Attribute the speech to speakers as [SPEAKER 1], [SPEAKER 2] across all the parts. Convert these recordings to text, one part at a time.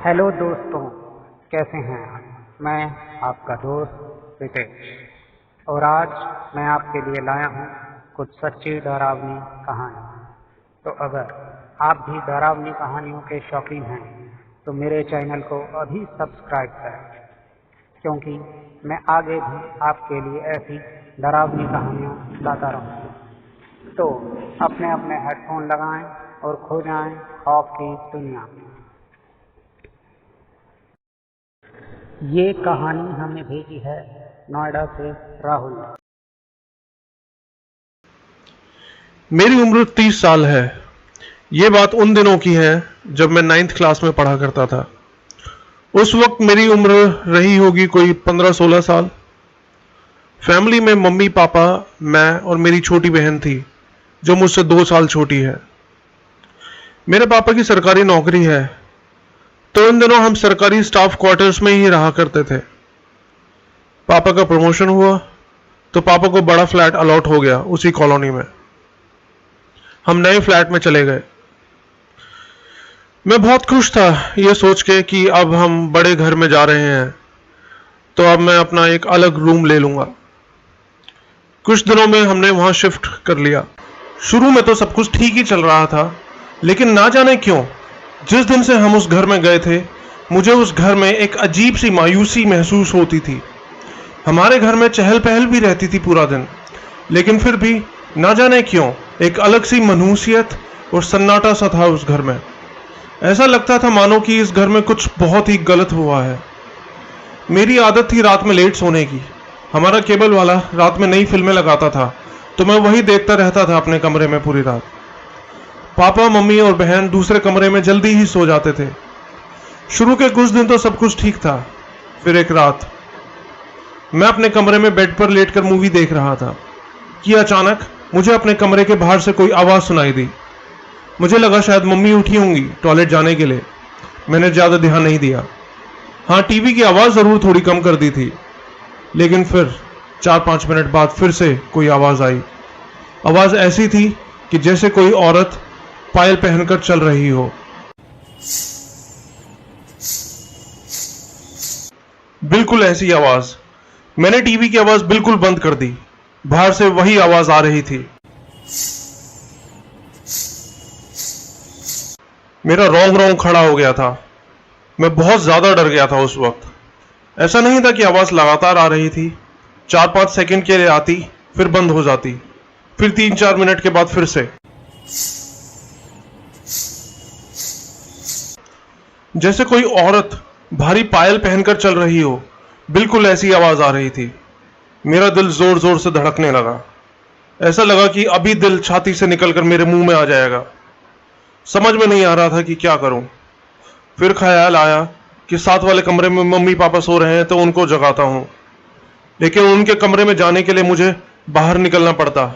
[SPEAKER 1] Hello दोस्तों, कैसे हैं आप? मैं आपका दोस्त रितेश और आज मैं आपके लिए लाया हूँ कुछ सच्ची डरावनी कहानी। तो अगर आप भी डरावनी कहानियों के शौकीन हैं तो मेरे चैनल को अभी सब्सक्राइब करें, क्योंकि मैं आगे भी आपके लिए ऐसी डरावनी कहानियाँ लाता रहूँगा। तो अपने अपने हेडफोन लगाएं और खो जाएं खौफ की दुनिया में। ये कहानी हमें भेजी है नोएडा से राहुल।
[SPEAKER 2] मेरी उम्र 30 साल है। ये बात उन दिनों की है जब मैं 9th क्लास में पढ़ा करता था। उस वक्त मेरी उम्र रही होगी कोई 15-16 साल। फैमिली में मम्मी पापा, मैं और मेरी छोटी बहन थी जो मुझसे 2 साल छोटी है। मेरे पापा की सरकारी नौकरी है, तो इन दिनों हम सरकारी स्टाफ क्वार्टर्स में ही रहा करते थे। पापा का प्रमोशन हुआ तो पापा को बड़ा फ्लैट अलॉट हो गया उसी कॉलोनी में। हम नए फ्लैट में चले गए। मैं बहुत खुश था ये सोच के कि अब हम बड़े घर में जा रहे हैं, तो अब मैं अपना एक अलग रूम ले लूंगा। कुछ दिनों में हमने वहां शिफ्ट कर लिया। शुरू में तो सब कुछ ठीक ही चल रहा था, लेकिन ना जाने क्यों जिस दिन से हम उस घर में गए थे, मुझे उस घर में एक अजीब सी मायूसी महसूस होती थी। हमारे घर में चहल पहल भी रहती थी पूरा दिन, लेकिन फिर भी ना जाने क्यों एक अलग सी मनहूसियत और सन्नाटा सा था उस घर में। ऐसा लगता था मानो कि इस घर में कुछ बहुत ही गलत हुआ है। मेरी आदत थी रात में लेट सोने की। हमारा केबल वाला रात में नई फिल्में लगाता था, तो मैं वही देखता रहता था अपने कमरे में पूरी रात। पापा, मम्मी और बहन दूसरे कमरे में जल्दी ही सो जाते थे। शुरू के कुछ दिन तो सब कुछ ठीक था। फिर एक रात मैं अपने कमरे में बेड पर लेटकर मूवी देख रहा था कि अचानक मुझे अपने कमरे के बाहर से कोई आवाज़ सुनाई दी। मुझे लगा शायद मम्मी उठी होंगी टॉयलेट जाने के लिए। मैंने ज़्यादा ध्यान नहीं दिया। हाँ, टीवी की आवाज़ ज़रूर थोड़ी कम कर दी थी, लेकिन फिर 4-5 मिनट बाद फिर से कोई आवाज़ आई। आवाज़ ऐसी थी कि जैसे कोई औरत पायल पहनकर चल रही हो। बिल्कुल ऐसी आवाज़। मैंने टीवी की आवाज़ बिल्कुल बंद कर दी। बाहर से वही आवाज़ आ रही थी। मेरा रोंग खड़ा हो गया था। मैं बहुत ज़्यादा डर गया था उस वक्त। ऐसा नहीं था कि आवाज़ लगातार आ रही थी। 4-5 सेकंड के लिए आती, फिर बंद हो जाती, फिर 3-4 मिनट के बाद फिर से। जैसे कोई औरत भारी पायल पहनकर चल रही हो, बिल्कुल ऐसी आवाज़ आ रही थी। मेरा दिल जोर जोर से धड़कने लगा। ऐसा लगा कि अभी दिल छाती से निकलकर मेरे मुंह में आ जाएगा। समझ में नहीं आ रहा था कि क्या करूं। फिर ख्याल आया कि साथ वाले कमरे में मम्मी पापा सो रहे हैं तो उनको जगाता हूं, लेकिन उनके कमरे में जाने के लिए मुझे बाहर निकलना पड़ता,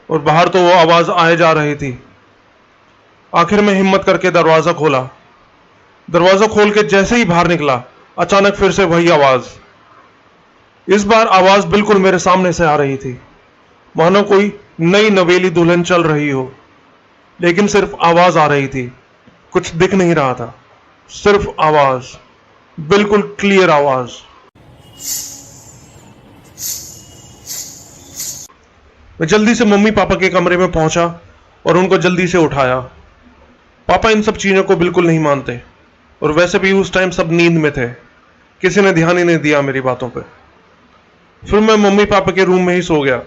[SPEAKER 2] और बाहर तो वो आवाज़ आए जा रही थी। आखिर में हिम्मत करके दरवाज़ा खोला। दरवाज़ा खोल के जैसे ही बाहर निकला, अचानक फिर से वही आवाज़। इस बार आवाज़ बिल्कुल मेरे सामने से आ रही थी, मानो कोई नई नवेली दुल्हन चल रही हो। लेकिन सिर्फ आवाज़ आ रही थी, कुछ दिख नहीं रहा था। सिर्फ आवाज़, बिल्कुल क्लियर आवाज़। मैं जल्दी से मम्मी पापा के कमरे में पहुंचा और उनको जल्दी से उठाया। पापा इन सब चीज़ों को बिल्कुल नहीं मानते, और वैसे भी उस टाइम सब नींद में थे। किसी ने ध्यान ही नहीं दिया मेरी बातों पे। फिर मैं मम्मी पापा के रूम में ही सो गया।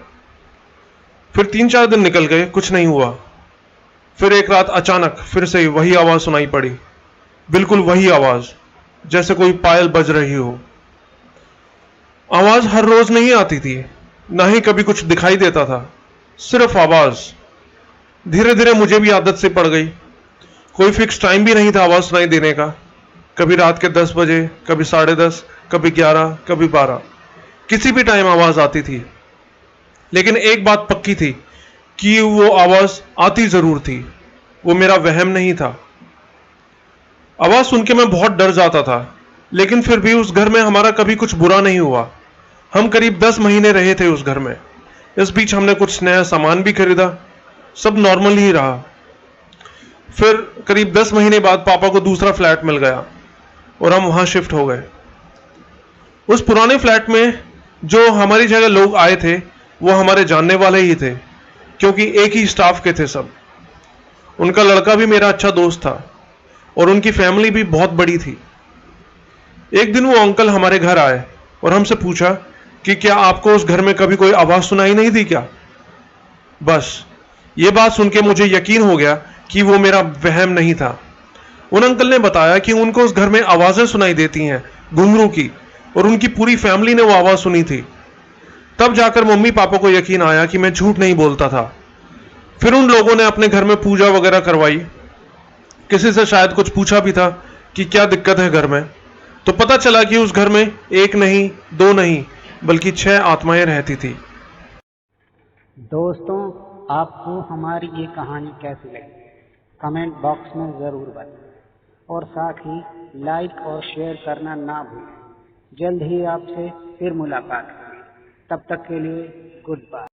[SPEAKER 2] फिर 3-4 दिन निकल गए, कुछ नहीं हुआ। फिर एक रात अचानक फिर से वही आवाज़ सुनाई पड़ी। बिल्कुल वही आवाज़, जैसे कोई पायल बज रही हो। आवाज़ हर रोज़ नहीं आती थी, ना ही कभी कुछ दिखाई देता था, सिर्फ आवाज़। धीरे धीरे मुझे भी आदत से पड़ गई। कोई फिक्स टाइम भी नहीं था आवाज़ सुनाई देने का। कभी रात के 10 बजे, कभी 10:30, कभी 11, कभी 12, किसी भी टाइम आवाज़ आती थी। लेकिन एक बात पक्की थी कि वो आवाज़ आती ज़रूर थी। वो मेरा वहम नहीं था। आवाज़ सुन के मैं बहुत डर जाता था, लेकिन फिर भी उस घर में हमारा कभी कुछ बुरा नहीं हुआ। हम करीब 10 महीने रहे थे उस घर में। इस बीच हमने कुछ नया सामान भी खरीदा। सब नॉर्मल ही रहा। फिर करीब 10 महीने बाद पापा को दूसरा फ्लैट मिल गया। और हम वहां शिफ्ट हो गए। उस पुराने फ्लैट में जो हमारी जगह लोग आए थे वो हमारे जानने वाले ही थे, क्योंकि एक ही स्टाफ के थे सब। उनका लड़का भी मेरा अच्छा दोस्त था और उनकी फैमिली भी बहुत बड़ी थी। एक दिन वो अंकल हमारे घर आए और हमसे पूछा कि क्या आपको उस घर में कभी कोई आवाज सुनाई नहीं दी क्या? बस ये बात सुन के मुझे यकीन हो गया कि वो मेरा वहम नहीं था। उन अंकल ने बताया कि उनको उस घर में आवाजें सुनाई देती हैं घुंघरू की, और उनकी पूरी फैमिली ने वो आवाज सुनी थी। तब जाकर मम्मी पापा को यकीन आया कि मैं झूठ नहीं बोलता था। फिर उन लोगों ने अपने घर में पूजा वगैरह करवाई। किसी से शायद कुछ पूछा भी था कि क्या दिक्कत है घर में, तो पता चला कि उस घर में एक नहीं, दो नहीं, बल्कि 6 आत्माएं रहती थी।
[SPEAKER 1] दोस्तों, आपको हमारी ये कहानी कैसी लगी कमेंट बॉक्स में ज़रूर बताएं और साथ ही लाइक और शेयर करना ना भूलें। जल्द ही आपसे फिर मुलाकात होगी। तब तक के लिए गुड बाय।